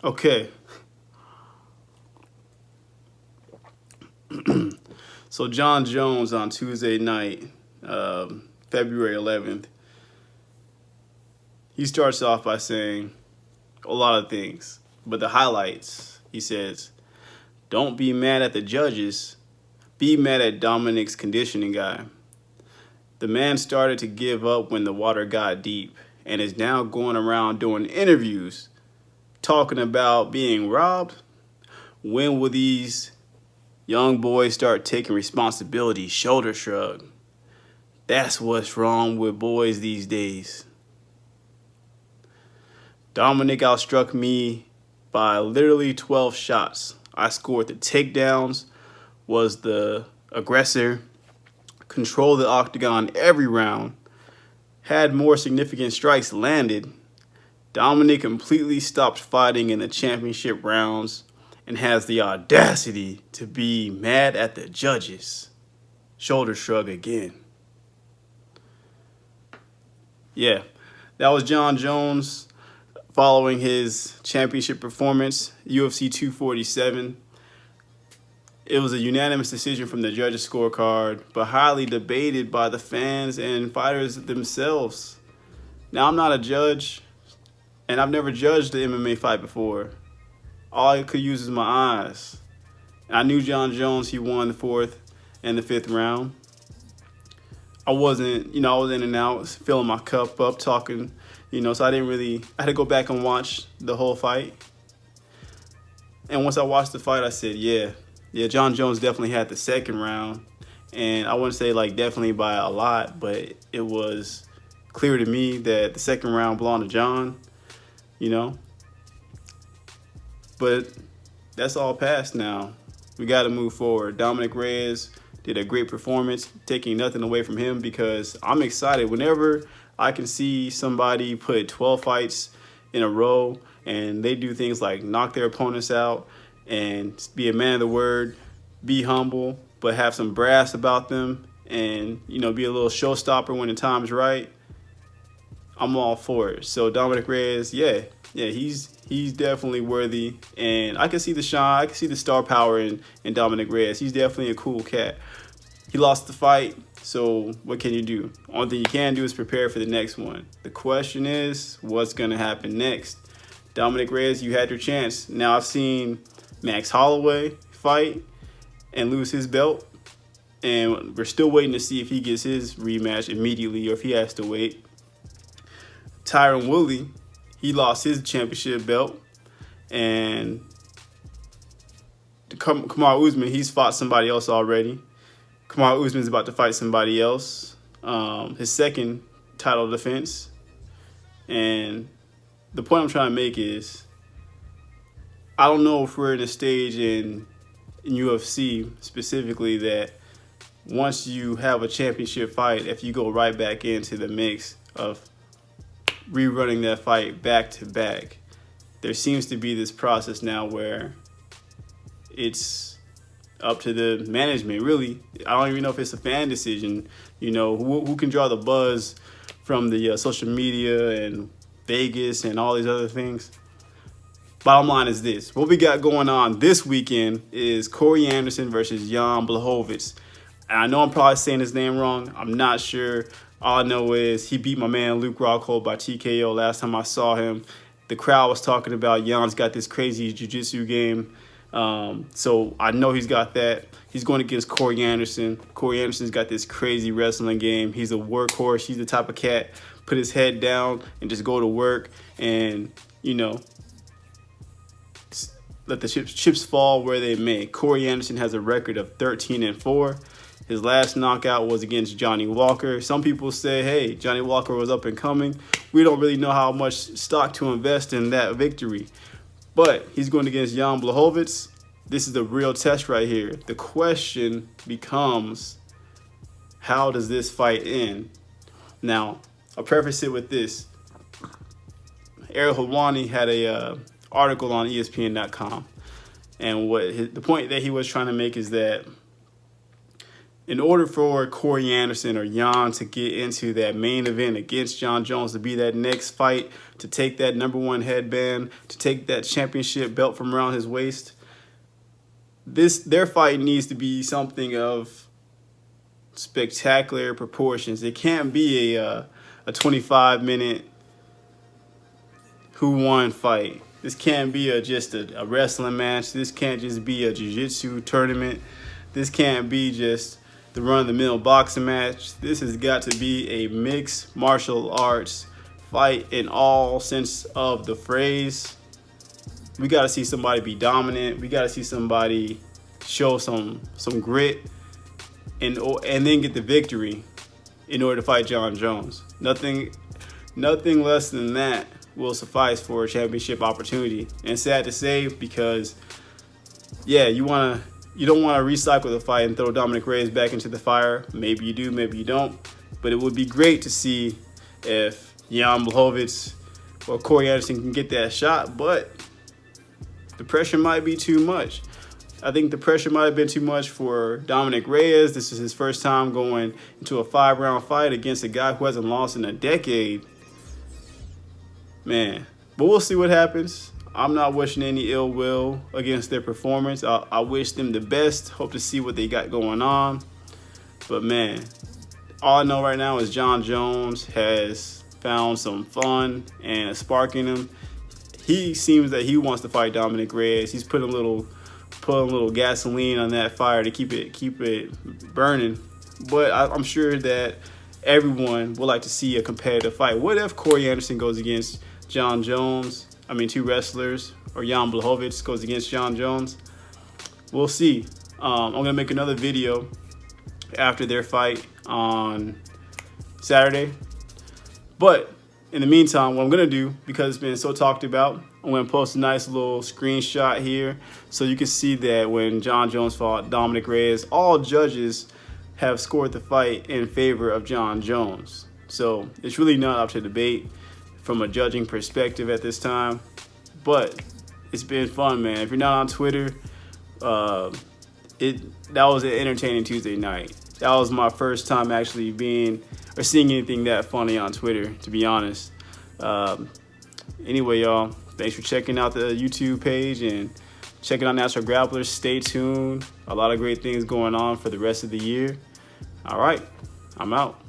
Okay. So John Jones on Tuesday night, February 11th, he starts off by saying a lot of things, but the highlights, he says, don't be mad at the judges, be mad at Dominic's conditioning guy. The man started to give up when the water got deep and is now going around doing interviews talking about being robbed. When will these young boys start taking responsibility? Shoulder shrug. That's what's wrong with boys these days. Dominic outstruck me by literally 12 shots. I scored the takedowns, was the aggressor, controlled the octagon every round, had more significant strikes landed. Dominic completely stopped fighting in the championship rounds and has the audacity to be mad at the judges. Shoulder shrug again. Yeah, that was John Jones following his championship performance, UFC 247. It was a unanimous decision from the judges' scorecard, but highly debated by the fans and fighters themselves. Now, I'm not a judge, and I've never judged the MMA fight before. All I could use is my eyes. I knew John Jones, he won the fourth and the fifth round. I was in and out, filling my cup up, talking, so I had to go back and watch the whole fight. And once I watched the fight, I said, yeah, John Jones definitely had the second round. And I wouldn't say definitely by a lot, but it was clear to me that the second round belonged to John, But that's all past now. We got to move forward. Dominic Reyes did a great performance, taking nothing away from him because I'm excited. Whenever I can see somebody put 12 fights in a row and they do things like knock their opponents out and be a man of the word, be humble, but have some brass about them and, be a little showstopper when the time's right, I'm all for it. So Dominic Reyes, he's definitely worthy, and I can see the shine. I can see the star power in Dominic Reyes. He's definitely a cool cat. He lost the fight, so what can you do? Only thing you can do is prepare for the next one. The question is, what's going to happen next? Dominic Reyes, you had your chance. Now I've seen Max Holloway fight and lose his belt, and we're still waiting to see if he gets his rematch immediately or if he has to wait. Tyron Woodley, he lost his championship belt, and Kamaru Usman, he's fought somebody else already. Kamaru Usman's about to fight somebody else, his second title defense. And the point I'm trying to make is, I don't know if we're in a stage in UFC specifically that once you have a championship fight, if you go right back into the mix of rerunning that fight back to back. There seems to be this process now where it's up to the management, really. I don't even know if it's a fan decision, who can draw the buzz from the social media and Vegas and all these other things. Bottom line is this. What we got going on this weekend is Corey Anderson versus Jan Blachowicz. And I know I'm probably saying his name wrong. I'm not sure. All I know is he beat my man Luke Rockhold by TKO last time I saw him. The crowd was talking about Jan's got this crazy jiu-jitsu game. So I know he's got that. He's going against Corey Anderson. Corey Anderson's got this crazy wrestling game. He's a workhorse. He's the type of cat, put his head down and just go to work and, let the chips fall where they may. Corey Anderson has a record of 13-4. His last knockout was against Johnny Walker. Some people say, hey, Johnny Walker was up and coming. We don't really know how much stock to invest in that victory. But he's going against Jan Blachowicz. This is the real test right here. The question becomes, how does this fight end? Now, I'll preface it with this. Ariel Helwani had a article on ESPN.com. And the point that he was trying to make is that in order for Corey Anderson or Jan to get into that main event against Jon Jones, to be that next fight, to take that #1 headband, to take that championship belt from around his waist, their fight needs to be something of spectacular proportions. It can't be a 25-minute who won fight. This can't be just a wrestling match. This can't just be a jiu-jitsu tournament. This can't be just the run-of-the-mill boxing match. This has got to be a mixed martial arts fight in all sense of the phrase. We got to see somebody be dominant. We got to see somebody show some grit and then get the victory in order to fight Jon Jones. Nothing less than that will suffice for a championship opportunity. And sad to say, because yeah, you don't want to recycle the fight and throw Dominic Reyes back into the fire. Maybe you do, maybe you don't. But it would be great to see if Jan Blachowicz or Corey Anderson can get that shot, but the pressure might be too much. I think the pressure might have been too much for Dominic Reyes. This is his first time going into a 5-round fight against a guy who hasn't lost in a decade. Man, but we'll see what happens. I'm not wishing any ill will against their performance. I wish them the best. Hope to see what they got going on. But man, all I know right now is Jon Jones has found some fun and a spark in him. He seems that he wants to fight Dominic Reyes. He's putting a little gasoline on that fire to keep it burning. But I'm sure that everyone would like to see a competitive fight. What if Corey Anderson goes against Jon Jones? I mean, two wrestlers, or Jan Blachowicz goes against Jon Jones. We'll see. I'm going to make another video after their fight on Saturday. But in the meantime, what I'm going to do, because it's been so talked about, I'm going to post a nice little screenshot here so you can see that when Jon Jones fought Dominic Reyes, all judges have scored the fight in favor of Jon Jones. So it's really not up to debate from a judging perspective at this time. But it's been fun, man. If you're not on Twitter, that was an entertaining Tuesday night. That was my first time actually seeing anything that funny on Twitter, to be honest. Anyway, y'all, thanks for checking out the YouTube page and checking out Natural Grapplers. Stay tuned. A lot of great things going on for the rest of the year. All right, I'm out.